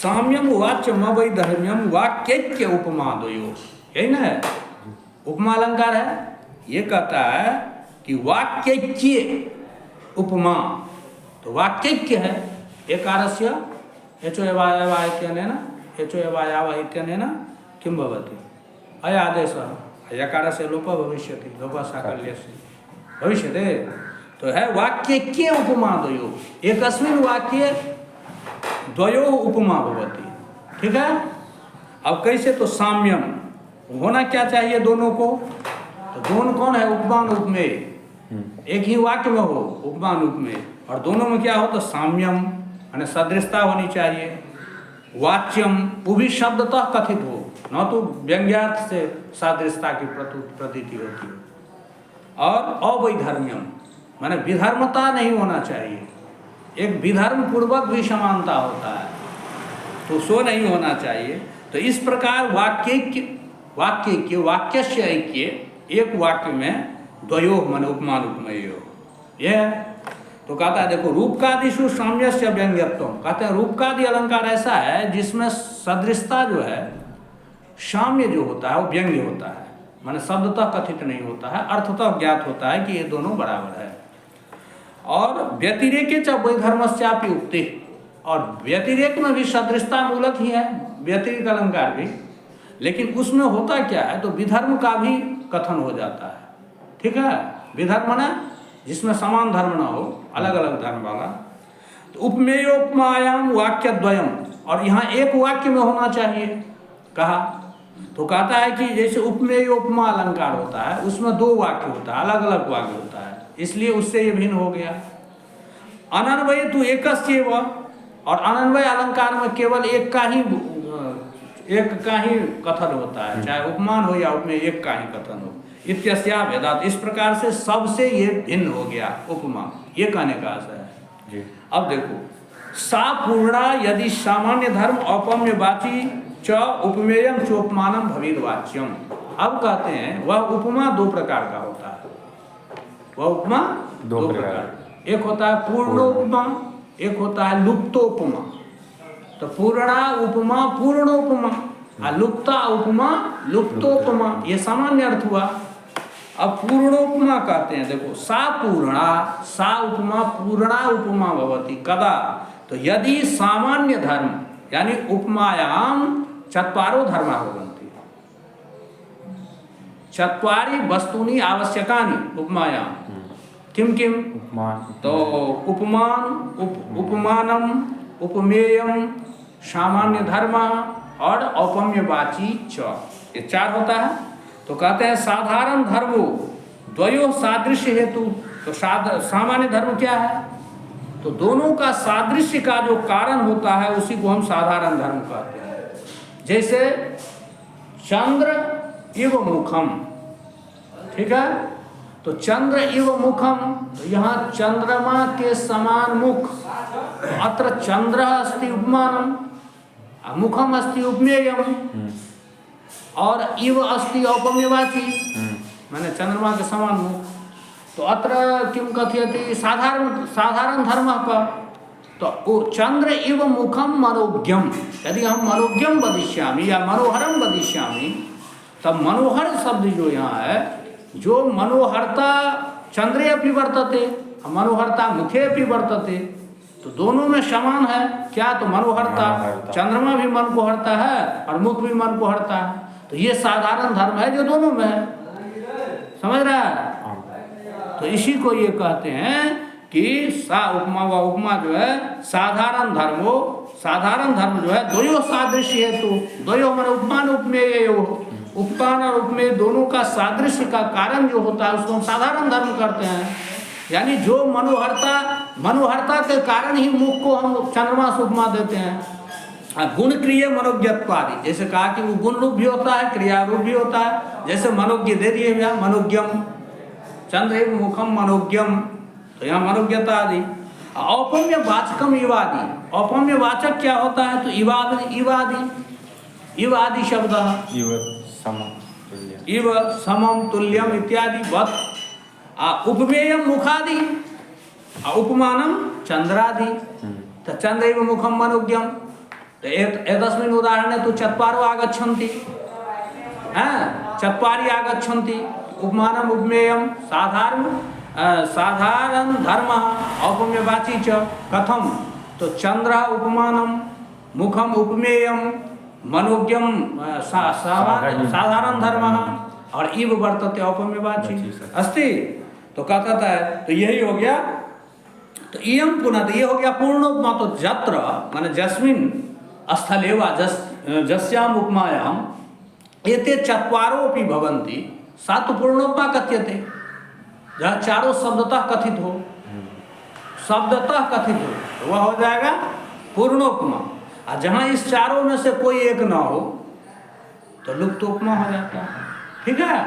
साम्यम वाच्यम वैधर्म्यम वाक्यैक्य उपमा द्वयो, यही ना है उपमा अलंकार है। ये कहता है कि वाक्यैक्य उपमा, तो वाक्यैक्य है एकारस्य एचो एवायवा इत्यनेन एचो एवायावा इत्यनेन किं भवति अयादेशः यकारस्य लोपः भविष्यति, लोपः साकल्यस्य भविष्यते। तो है वाक्यैक्य उपमा द्वयो, एकस्मिन् वाक्ये द्वयो उपमा भवति, ठीक है। अब कैसे, तो साम्यम होना क्या चाहिए दोनों को, तो दोनों कौन है, उपमान उपमेय, एक ही वाक्य में हो उपमान उपमेय, और दोनों में क्या हो तो साम्यम यानी सदृशता होनी चाहिए। वाच्यम वो भी शब्दतः कथित हो, न तो व्यंग्यार्थ से सादृशता की प्रतीति होती है। और अवैधर्म्यम माने विधर्मता नहीं होना चाहिए, एक विधर्म पूर्वक भी समानता होता है, तो सो नहीं होना चाहिए। तो इस प्रकार वाक्यैक्य वाक्यस्य ऐक्य, एक वाक्य में द्वयो मन उपमान उपमेयो, यह तो कहता है देखो रूपकादिषु साम्यस्य व्यंग्यत्व, कहते हैं रूपकादि अलंकार ऐसा है जिसमें सदृशता जो है, साम्य जो होता है वो व्यंग्य होता है, माने शब्दतः कथित नहीं होता है, अर्थतः ज्ञात होता है कि ये दोनों बराबर है। और व्यतिरेके च वैधर्मस्यापि उक्ति, और व्यतिरेक में भी सदृशता मूलक ही है व्यतिरिक अलंकार भी, लेकिन उसमें होता क्या है तो विधर्म का भी कथन हो जाता है, ठीक है। विधर्म ना जिसमें समान धर्म ना हो, अलग अलग धर्म वाला। तो उपमेयोपमायाम वाक्यद्वयम, और यहाँ एक वाक्य में होना चाहिए कहा, तो कहता है कि जैसे उपमेयोपमा अलंकार होता है उसमें दो वाक्य होता है, अलग अलग वाक्य होता है, इसलिए उससे ये भिन्न हो गया। अनन्वय तो एकस्यैव, और अनन्वय अलंकार में केवल एक का ही कथन होता है, चाहे उपमान हो या उपमेय, एक का ही कथन हो। इत्यस्या भेदात, इस प्रकार से सबसे ये भिन्न हो गया उपमा, ये कहने का आशय है। अब देखो सा पूर्णा यदि सामान्य धर्म औपम्य वाची च उपमेयम चोपमानम भवेद वाच्यम। अब कहते हैं वह उपमा दो प्रकार का होता है, वह उपमा दो प्रकार, एक होता है पूर्णोपमा, एक होता है लुप्तोपमा। तो पूर्णा उपमा पूर्णोपमा, लुप्ता उपमा लुप्तोपमा, ये सामान्य अर्थ हुआ। अब पूर्णोपमा कहते हैं देखो सा पूर्णा, सा उपमा पूर्णा उपमा भवति कदा, तो यदि सामान्य धर्म यानी उपमायाम चत्वारो धर्मा भवन्ति, चत्वारि वस्तूनि आवश्यकानि उपमायाम, किम किम, तो उपमान उपमानम उपमेयम सामान्य धर्म और औपम्यवाची च, ये चार होता है। तो कहते हैं साधारण धर्मो द्वयो सादृश्य हेतु, तो सामान्य धर्म क्या है, तो दोनों का सादृश्य का जो कारण होता है उसी को हम साधारण धर्म कहते हैं। जैसे चंद्र इव मुखम, ठीक है, तो चंद्र इव मुखम, तो यहाँ चंद्रमा के समान मुख, अत्र चंद्र अस्ति उपमानम, मुखम अस्ति उपमेयम, और इव अस्ति औपम्यवाची, माने चंद्रमा के समान मुख। तो अत्र किम कथयति साधारण धर्म का, तो चंद्र इव मुखम मनोज्ञम, यदि हम मनोज्ञम वदिष्यामि या मनोहरम वदिष्यामि, तब मनोहर शब्द जो यहाँ है, जो मनोहरता चंद्रे अपि वर्तते मनोहरता मुखे अपि वर्तते, तो दोनों में समान है क्या, तो मनोहरता, चंद्रमा भी मन को हरता है और मुख भी मन को हरता है, तो ये साधारण धर्म है जो दोनों में है, समझ रहा है। तो इसी को ये कहते हैं कि सा उपमा व उपमा जो है साधारण धर्म हो, साधारण धर्म जो है द्वयो सादृश्य हेतु, द्वयो मन उपमान उपमेय, उपमान और उपमेय दोनों का सादृश्य का कारण जो होता है उसको हम साधारण धर्म करते हैं। यानी जो मनोहरता के कारण ही मुख को हम चंद्रमा से उपमा देते हैं। गुण क्रिय मनोज्ञत्वादि, जैसे कहा कि वो गुण रूप भी होता है, क्रिया रूप भी होता है, जैसे मनोज्ञ दे दिए भैया, मनोज्ञम चंद्र मुखम मनोज्ञम, तो यहाँ मनोज्ञता आदि। औपम्य वाचकम इवादि, औपम्य वाचक क्या होता है, तो इवादि शब्द इव समम तुल्यम इत्यादि वत, उपमेयम मुखादि, उपमानम चंद्रादि, तो चंद्र मुखम मनोज्ञम, तो एतस्मिन् उदाहरणे तु चत्वारो आगच्छन्ति, चत्वारि आगच्छन्ति। उपमानम् उपमेयं साधारण धर्म औपम्यवाची च कथम, तो चंद्र उपमानम, मुखम उपमेयम, मनोज्ञम साधारण धर्म और इव वर्तते औपम्यवाची अस्ति। तो कहता है तो यही हो गया। तो इयम पुनः, तो ये हो गया पूर्णोपमा। तो जत्र माने जस्मिन स्थले वा जस्याम उपमायाम एते चत्वारोपि भवन्ति, सा तो पूर्णोपमा कथ्यते। जहाँ चारों शब्दतः कथित हो, शब्दतः कथित हो, तो वह हो जाएगा पूर्णोपमा। और जहाँ इस चारों में से कोई एक ना हो तो लुप्तोपमा हो जाता है। ठीक है,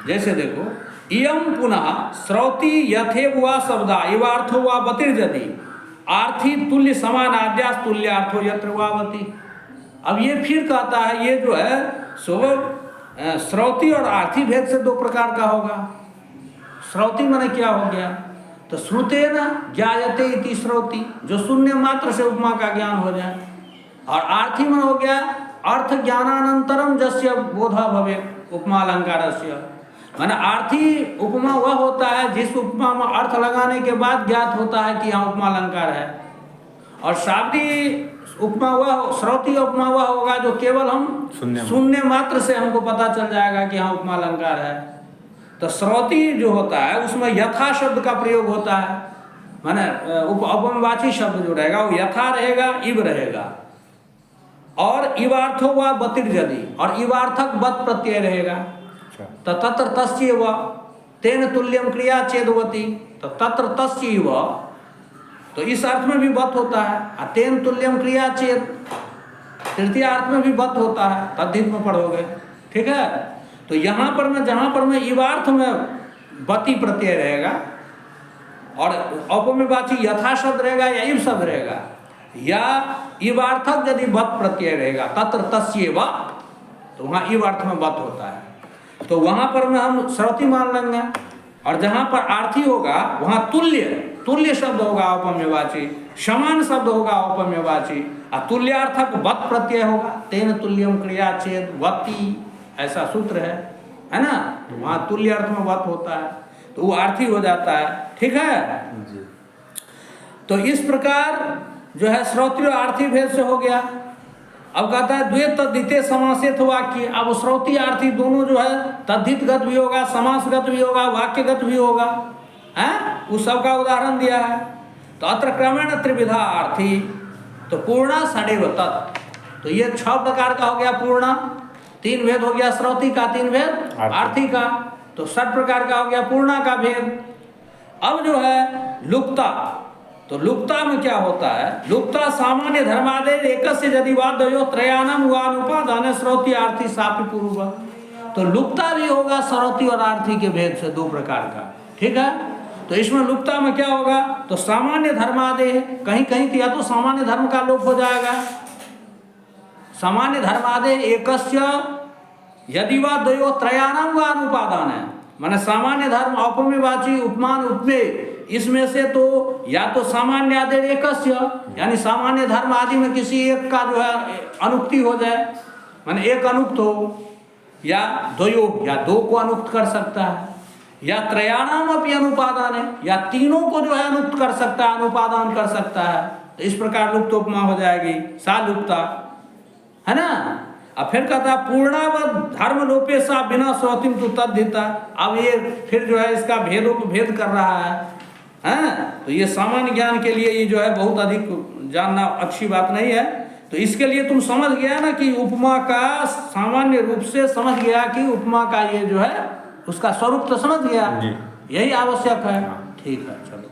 जैसे देखो इयम पुनः श्रौति यथेव वा शब्दा इवार्थो वा बतिर्जति आर्थी तुल्य समान आद्यास तुल्यार्थो यत्र वावती। अब ये फिर कहता है, ये जो है सो श्रौति और आर्थी भेद से दो प्रकार का होगा। श्रौति माने क्या हो गया, तो श्रुतेन ज्ञायते इति श्रौति, जो शून्य मात्र से उपमा का ज्ञान हो जाए। और आर्थी मन हो गया अर्थ ज्ञानानंतरम जस्य बोधा भवे उपमा अलंकारस्य, माने आर्थी उपमा वह होता है जिस उपमा में अर्थ लगाने के बाद ज्ञात होता है कि यहाँ उपमा अलंकार है। और शाब्दिक उपमा वह, श्रौति उपमा वह होगा जो केवल हम शून्य मात्र से हमको पता चल जाएगा कि यहाँ उपमा अलंकार है। तो श्रौति जो होता है उसमें यथा शब्द का प्रयोग होता है, माने उपमवाची शब्द जो रहेगा वो यथा रहेगा, इव रहेगा। और इवार्थो व बतिर्जति, और इवार्थक बत प्रत्यय रहेगा। तो तत्र तस्य व तेन तुल्यम क्रिया चेदवती, तो तत्र तस्य व, तो इस अर्थ में भी बत होता है। और तेन तुल्यम क्रिया चेद, तृतीय अर्थ में भी बत होता है, तद्धित में पढ़ोगे। ठीक है, तो यहाँ पर मैं जहाँ पर मैं इवार्थ में बति प्रत्यय रहेगा और औपम्यवाची यथा शब्द रहेगा या इव शब्द रहेगा, या इवार्थक यदि बत प्रत्यय रहेगा तत्र तस्य व, तो वहाँ इवार्थ में बत होता है। तो वहाँ पर में हम श्रौति मान लेंगे। और जहाँ पर आर्थी होगा वहाँ तुल्य शब्द होगा औपम्यवाची, समान शब्द होगा औपम्यवाची, और तुल्यार्थक बत प्रत्यय होगा। तेन तुल्यम क्रिया चेद वती, ऐसा सूत्र है ना। वहाँ तुल्य अर्थ में वत होता है, तो वो आर्थी हो जाता है। ठीक है, तो इस प्रकार जो है श्रौति और आर्थी भेद से हो गया। अब कहता है द्वे तद्धिते समासित वाक्य। अब श्रौति आर्थी दोनों जो है तद्धित गत भी होगा, समासगत भी होगा, वाक्यगत भी होगा, हैं, उस सब का उदाहरण दिया है। तो अत्र क्रमेण त्रिविधा आर्थी, तो पूर्णा षडेव तत्, तो ये 6 प्रकार का हो गया पूर्णा। 3 भेद हो गया श्रौति का, 3 भेद आर्थी का, तो 6 प्रकार का हो गया पूर्णा का भेद। अब जो है लुप्ता, तो लुप्ता में क्या होता है, लुप्ता सामान्य धर्मादे एकस्य यदि वादयो त्रयाणाम वानुपादान श्रौति आर्थी सापि पूर्व। तो लुप्ता भी होगा श्रौति और आर्थी के भेद से 2 प्रकार का। ठीक है, तो इसमें लुप्ता में क्या होगा, तो सामान्य धर्मादे, कहीं कहीं या तो सामान्य धर्म का लोप हो जाएगा। सामान्य धर्मादे एकस्य यदि वा द्वयो त्रयाणाम वा अनुपादान है, माने सामान्य धर्म औपम्यवाची उपमान उपमेय, इसमें से तो या तो सामान्य आदि एकस्य, यानी सामान्य धर्म आदि में किसी एक का जो है अनुक्ति हो जाए, माने एक अनुक्त हो, या द्वयो, या 2 को अनुक्त कर सकता है, या त्रयाणाम अपि अनुपादान है, या तीनों को जो है अनुक्त कर सकता है, अनुपादान कर सकता है। तो इस प्रकार लुप्त उपमा हो जाएगी, सा लुप्ता, है ना। अब फिर कहता पूर्णावत धर्म लोपे सा बिना श्रौतिम तु तद्धिता। अब ये फिर जो है इसका भेदों को भेद कर रहा है, हैं? तो ये सामान्य ज्ञान के लिए ये जो है बहुत अधिक जानना अच्छी बात नहीं है। तो इसके लिए तुम समझ गया ना कि उपमा का सामान्य रूप से समझ गया कि उपमा का ये जो है उसका स्वरूप तो समझ गया, यही आवश्यक है। ठीक है, चलो।